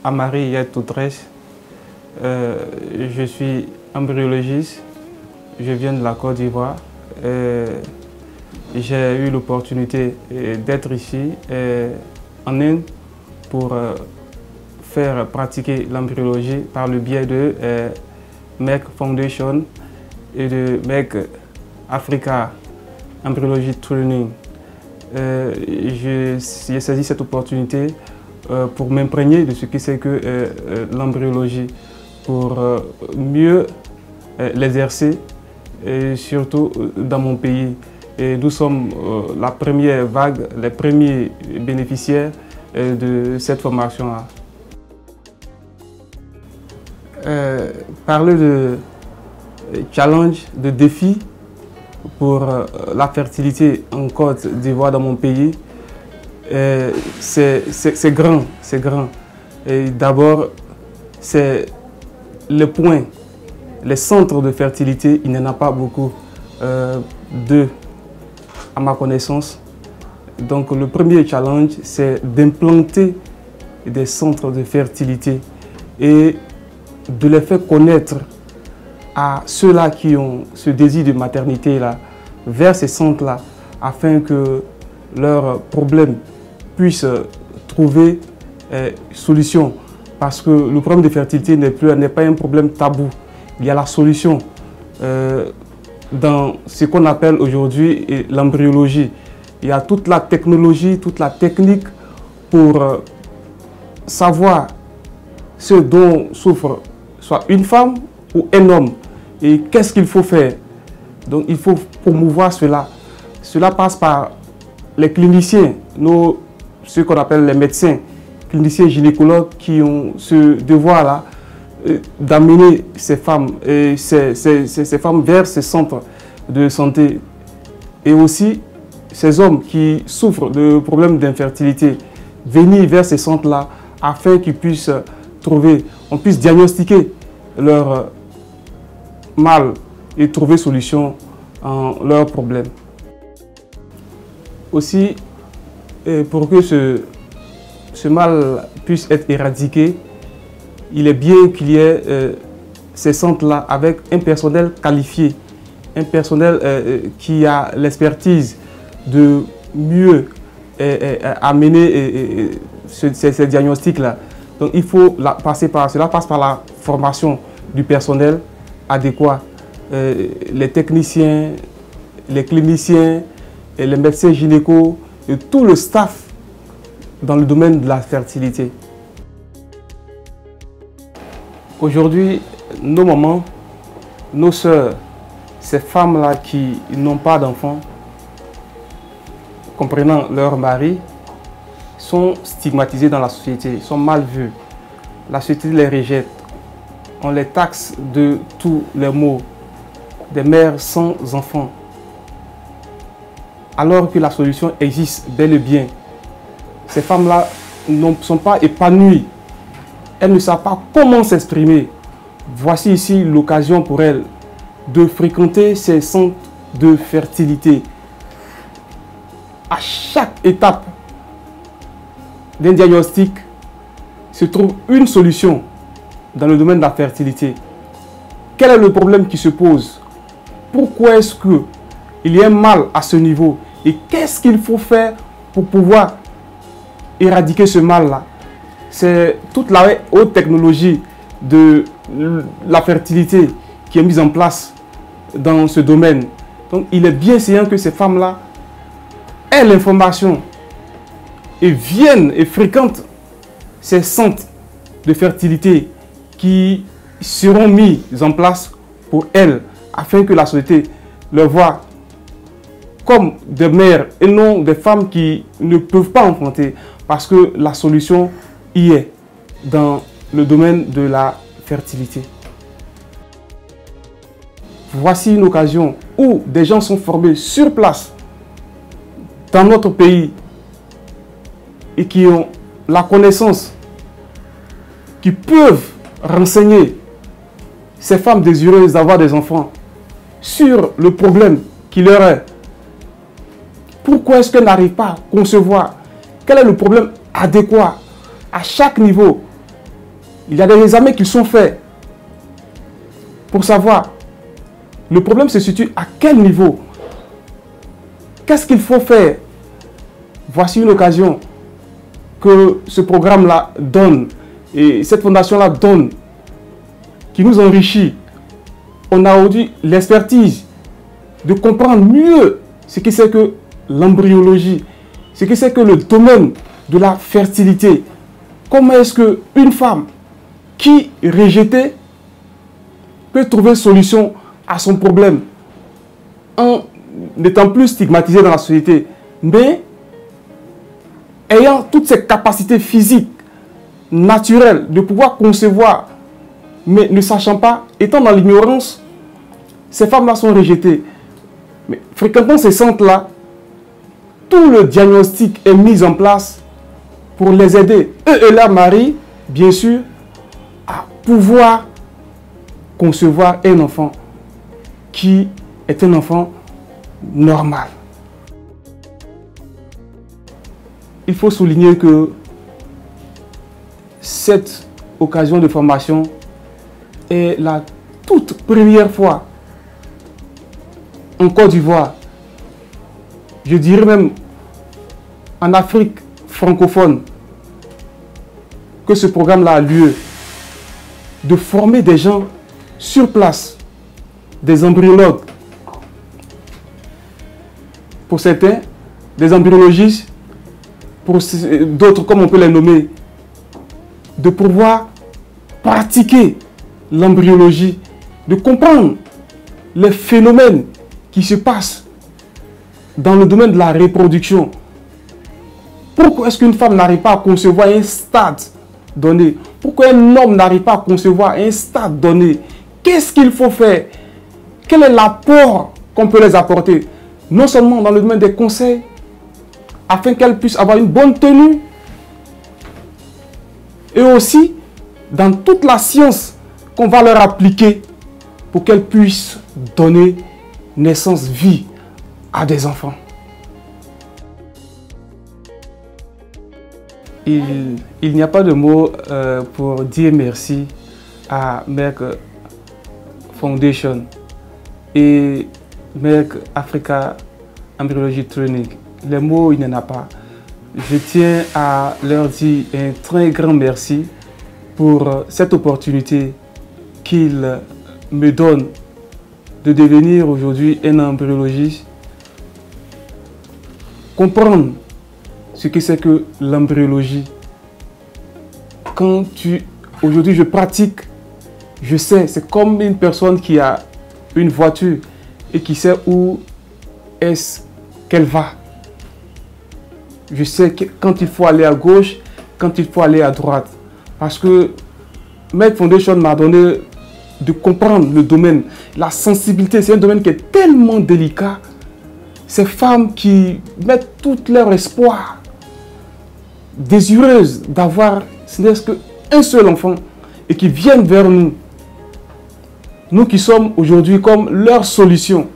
Amari Yet-Toutresse. Je suis embryologiste. Je viens de la Côte d'Ivoire. J'ai eu l'opportunité d'être ici en Inde pour faire pratiquer l'embryologie par le biais de MEC Foundation et de MEC Africa Embryology Training. J'ai saisi cette opportunité pour m'imprégner de ce que c'est que l'embryologie, pour mieux l'exercer, et surtout dans mon pays. Et nous sommes la première vague, les premiers bénéficiaires de cette formation-là. Parler de challenge, de défi pour la fertilité en Côte d'Ivoire, dans mon pays, c'est grand, c'est grand. Et d'abord, c'est le point, les centres de fertilité, il n'y en a pas beaucoup à ma connaissance. Donc le premier challenge, c'est d'implanter des centres de fertilité et de les faire connaître à ceux-là qui ont ce désir de maternité-là, vers ces centres-là, afin que leurs problèmes puissent trouver solution. Parce que le problème de fertilité n'est pas un problème tabou. Il y a la solution dans ce qu'on appelle aujourd'hui l'embryologie. Il y a toute la technologie, toute la technique pour savoir ce dont souffre soit une femme ou un homme et qu'est-ce qu'il faut faire. Donc il faut promouvoir cela. Cela passe par les cliniciens, ceux qu'on appelle les médecins, cliniciens gynécologues qui ont ce devoir-là d'amener ces femmes vers ces centres de santé et aussi ces hommes qui souffrent de problèmes d'infertilité, venir vers ces centres-là afin qu'ils puissent on puisse diagnostiquer leur mal et trouver solution à leurs problèmes. Aussi, pour que ce mal puisse être éradiqué, il est bien qu'il y ait ces centres-là avec un personnel qualifié, un personnel qui a l'expertise de mieux amener ces diagnostics-là. Donc il faut cela passe par la formation du personnel adéquat, les techniciens, les cliniciens, et les médecins gynécos et tout le staff dans le domaine de la fertilité. Aujourd'hui, nos mamans, nos sœurs, ces femmes-là qui n'ont pas d'enfants, comprenant leur mari, sont stigmatisées dans la société, sont mal vues. La société les rejette. On les taxe de tous les maux, des mères sans enfants. Alors que la solution existe bel et bien. Ces femmes-là ne sont pas épanouies. Elles ne savent pas comment s'exprimer. Voici ici l'occasion pour elles de fréquenter ces centres de fertilité. À chaque étape d'un diagnostic se trouve une solution dans le domaine de la fertilité. Quel est le problème qui se pose? Pourquoi est-ce qu'il y a un mal à ce niveau? Et qu'est-ce qu'il faut faire pour pouvoir éradiquer ce mal-là? C'est toute la haute technologie de la fertilité qui est mise en place dans ce domaine. Donc il est bien séant que ces femmes-là aient l'information et viennent et fréquentent ces centres de fertilité qui seront mis en place pour elles afin que la société leur voie comme des mères et non des femmes qui ne peuvent pas enfanter, parce que la solution y est dans le domaine de la fertilité. Voici une occasion où des gens sont formés sur place dans notre pays et qui ont la connaissance, qui peuvent renseigner ces femmes désireuses d'avoir des enfants sur le problème qui leur est. Pourquoi est-ce qu'elles n'arrivent pas à concevoir? Quel est le problème adéquat à chaque niveau? Il y a des examens qui sont faits pour savoir. Le problème se situe à quel niveau? Qu'est-ce qu'il faut faire? Voici une occasion que ce programme-là donne et cette fondation-là donne, qui nous enrichit. On a aujourd'hui l'expertise de comprendre mieux ce que c'est que l'embryologie, ce que c'est que le domaine de la fertilité. Comment est-ce qu'une femme qui est rejetée peut trouver solution à son problème en n'étant plus stigmatisée dans la société, mais ayant toutes ces capacités physiques, naturelles, de pouvoir concevoir, mais ne sachant pas, étant dans l'ignorance, ces femmes-là sont rejetées. Mais fréquentant ces centres-là, tout le diagnostic est mis en place pour les aider, eux et leur mari, bien sûr, à pouvoir concevoir un enfant qui est un enfant normal. Il faut souligner que cette occasion de formation est la toute première fois en Côte d'Ivoire, je dirais même en Afrique francophone, que ce programme-là a lieu, de former des gens sur place, des embryologues, pour certains, des embryologistes, pour d'autres, comme on peut les nommer, de pouvoir pratiquer l'embryologie, de comprendre les phénomènes qui se passent dans le domaine de la reproduction. Pourquoi est-ce qu'une femme n'arrive pas à concevoir un stade donné? Pourquoi un homme n'arrive pas à concevoir un stade donné? Qu'est-ce qu'il faut faire? Quel est l'apport qu'on peut les apporter? Non seulement dans le domaine des conseils, afin qu'elles puissent avoir une bonne tenue, et aussi dans toute la science qu'on va leur appliquer pour qu'elles puissent donner naissance, vie à des enfants. Il n'y a pas de mots pour dire merci à Merck Foundation et Merck Africa Embryology Training. Les mots, il n'y en a pas. Je tiens à leur dire un très grand merci pour cette opportunité qu'ils me donnent de devenir aujourd'hui un embryologiste, comprendre ce que c'est que l'embryologie. Aujourd'hui je pratique, je sais, c'est comme une personne qui a une voiture et qui sait où est-ce qu'elle va. Je sais quand il faut aller à gauche, quand il faut aller à droite. Parce que Merck Foundation m'a donné de comprendre le domaine, la sensibilité. C'est un domaine qui est tellement délicat. Ces femmes qui mettent tout leur espoir, désireuses d'avoir, ce n'est qu'un seul enfant, et qui viennent vers nous. Nous qui sommes aujourd'hui comme leur solution.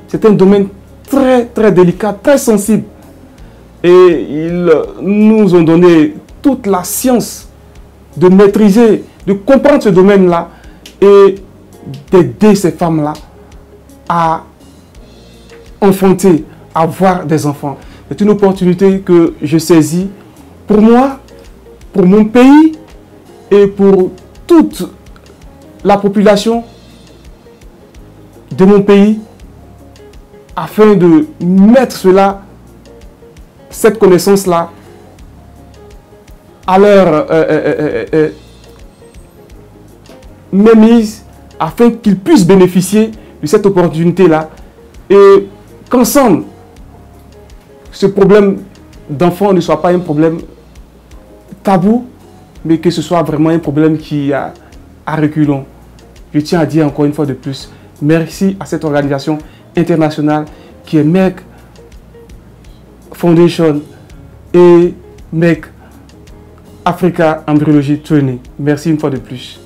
C'est un domaine très très délicat, très sensible. Et ils nous ont donné toute la science de maîtriser, de comprendre ce domaine-là et d'aider ces femmes-là à enfanter, à avoir des enfants. C'est une opportunité que je saisis pour moi, pour mon pays et pour toute la population de mon pays afin de mettre cela, cette connaissance-là, à leur mainmise afin qu'ils puissent bénéficier de cette opportunité-là et qu'ensemble, ce problème d'enfant ne soit pas un problème tabou, mais que ce soit vraiment un problème qui a à reculons. Je tiens à dire encore une fois de plus, merci à cette organisation internationale qui est Merck Foundation et Merck Africa Embryology Training. Merci une fois de plus.